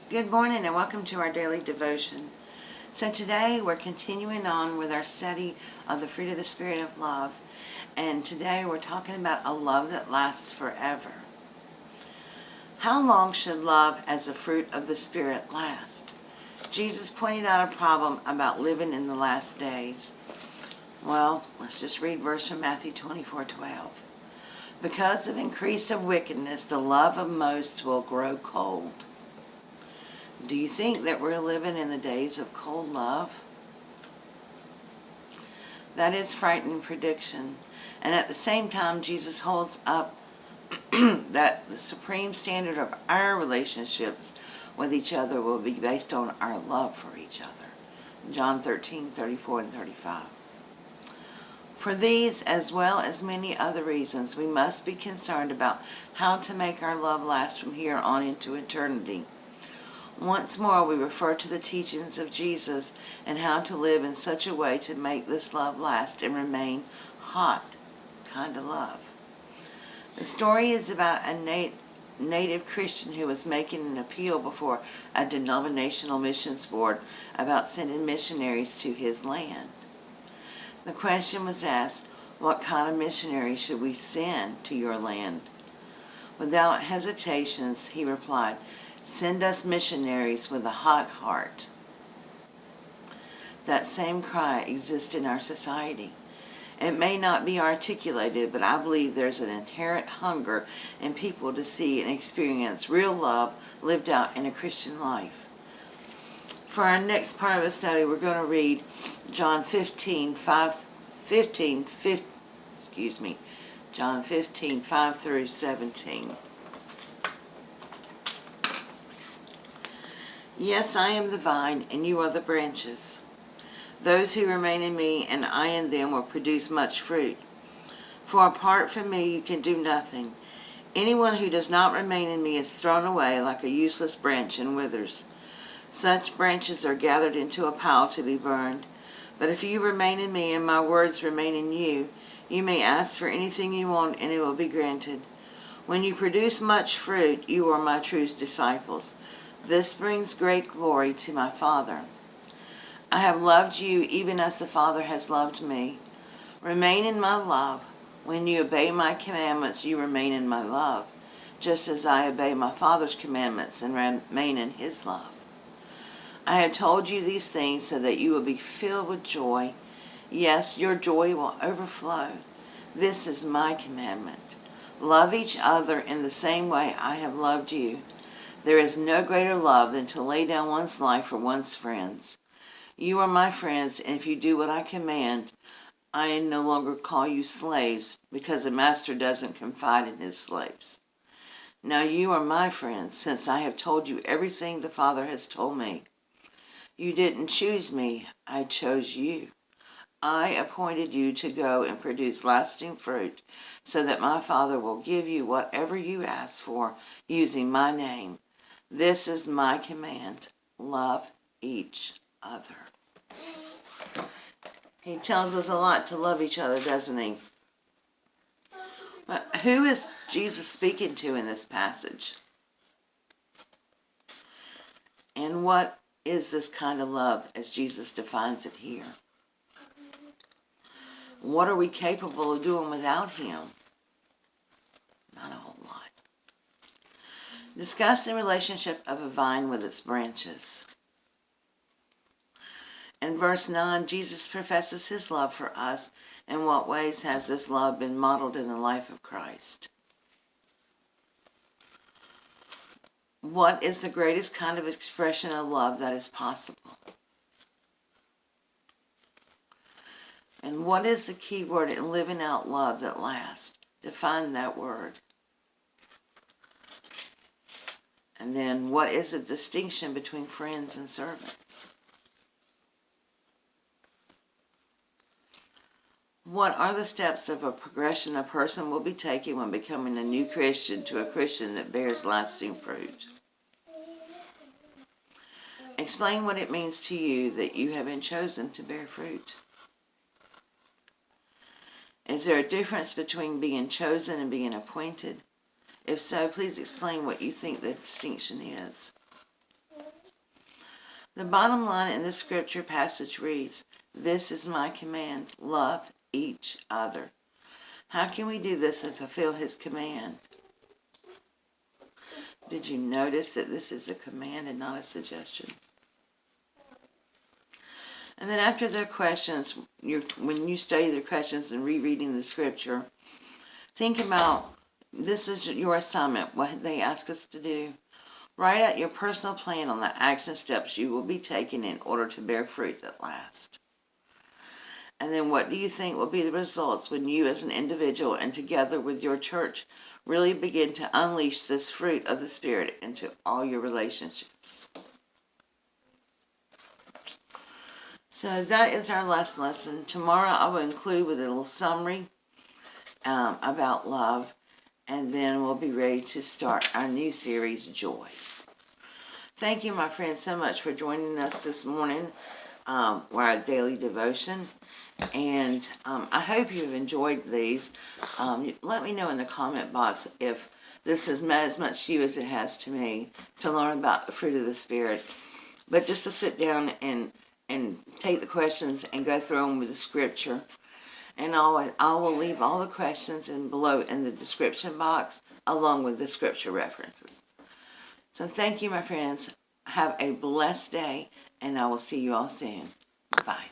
Good morning and welcome to our daily devotion. So today we're continuing on with our study of the fruit of the Spirit of love. And today we're talking about a love that lasts forever. How long should love as a fruit of the Spirit last? Jesus pointed out a problem about living in the last days. Well, let's just read verse from Matthew 24:12. Because of increase of wickedness, the love of most will grow cold. Do you think that we're living in the days of cold love? That is frightening prediction. And at the same time, Jesus holds up that the supreme standard of our relationships with each other will be based on our love for each other. John 13:34 and 35. For these, as well as many other reasons, we must be concerned about how to make our love last from here on into eternity. Once more, we refer to the teachings of Jesus and how to live in such a way to make this love last and remain hot kind of love. The story is about a native Christian who was making an appeal before a denominational missions board about sending missionaries to his land. The question was asked, what kind of missionaries should we send to your land? Without hesitations, he replied, send us missionaries with a hot heart. That same cry exists in our society. It may not be articulated, but I believe there's an inherent hunger in people to see and experience real love lived out in a Christian life. For our next part of the study, we're going to read John 15, 5 through 17. Yes, I am the vine, and you are the branches. Those who remain in me, and I in them, will produce much fruit. For apart from me, you can do nothing. Anyone who does not remain in me is thrown away like a useless branch and withers. Such branches are gathered into a pile to be burned. But if you remain in me, and my words remain in you, you may ask for anything you want, and it will be granted. When you produce much fruit, you are my true disciples. This brings great glory to my Father. I have loved you even as the Father has loved me. Remain in my love. When you obey my commandments, you remain in my love, just as I obey my Father's commandments and remain in his love. I have told you these things so that you will be filled with joy. Yes, your joy will overflow. This is my commandment. Love each other in the same way I have loved you. There is no greater love than to lay down one's life for one's friends. You are my friends, and if you do what I command, I no longer call you slaves, because a master doesn't confide in his slaves. Now you are my friends, since I have told you everything the Father has told me. You didn't choose me, I chose you. I appointed you to go and produce lasting fruit, so that my Father will give you whatever you ask for using my name. This is my command. Love each other. He tells us a lot to love each other, doesn't he? But who is Jesus speaking to in this passage? And what is this kind of love as Jesus defines it here? What are we capable of doing without him? Not a whole lot. Discuss the relationship of a vine with its branches. In verse 9, Jesus professes his love for us. In what ways has this love been modeled in the life of Christ? What is the greatest kind of expression of love that is possible? And what is the key word in living out love that lasts? Define that word. And then, what is the distinction between friends and servants? What are the steps of a progression a person will be taking when becoming a new Christian to a Christian that bears lasting fruit? Explain what it means to you that you have been chosen to bear fruit. Is there a difference between being chosen and being appointed? If so, please explain what you think the distinction is. The bottom line in the scripture passage reads, "This is my command, love each other." How can we do this and fulfill his command? Did you notice that this is a command and not a suggestion? And then after their questions, when you study their questions and rereading the scripture, think about, this is your assignment, what they ask us to do. Write out your personal plan on the action steps you will be taking in order to bear fruit that lasts. And then what do you think will be the results when you as an individual and together with your church really begin to unleash this fruit of the Spirit into all your relationships? So that is our last lesson. Tomorrow I will include with a little summary about love, and then we'll be ready to start our new series, Joy. Thank you, my friends, so much for joining us this morning for our daily devotion. And I hope you've enjoyed these. Let me know in the comment box if this has meant as much to you as it has to me to learn about the fruit of the Spirit. But just to sit down and take the questions and go through them with the scripture. And I will leave all the questions below in the description box along with the scripture references. So thank you, my friends. Have a blessed day, and I will see you all soon. Bye.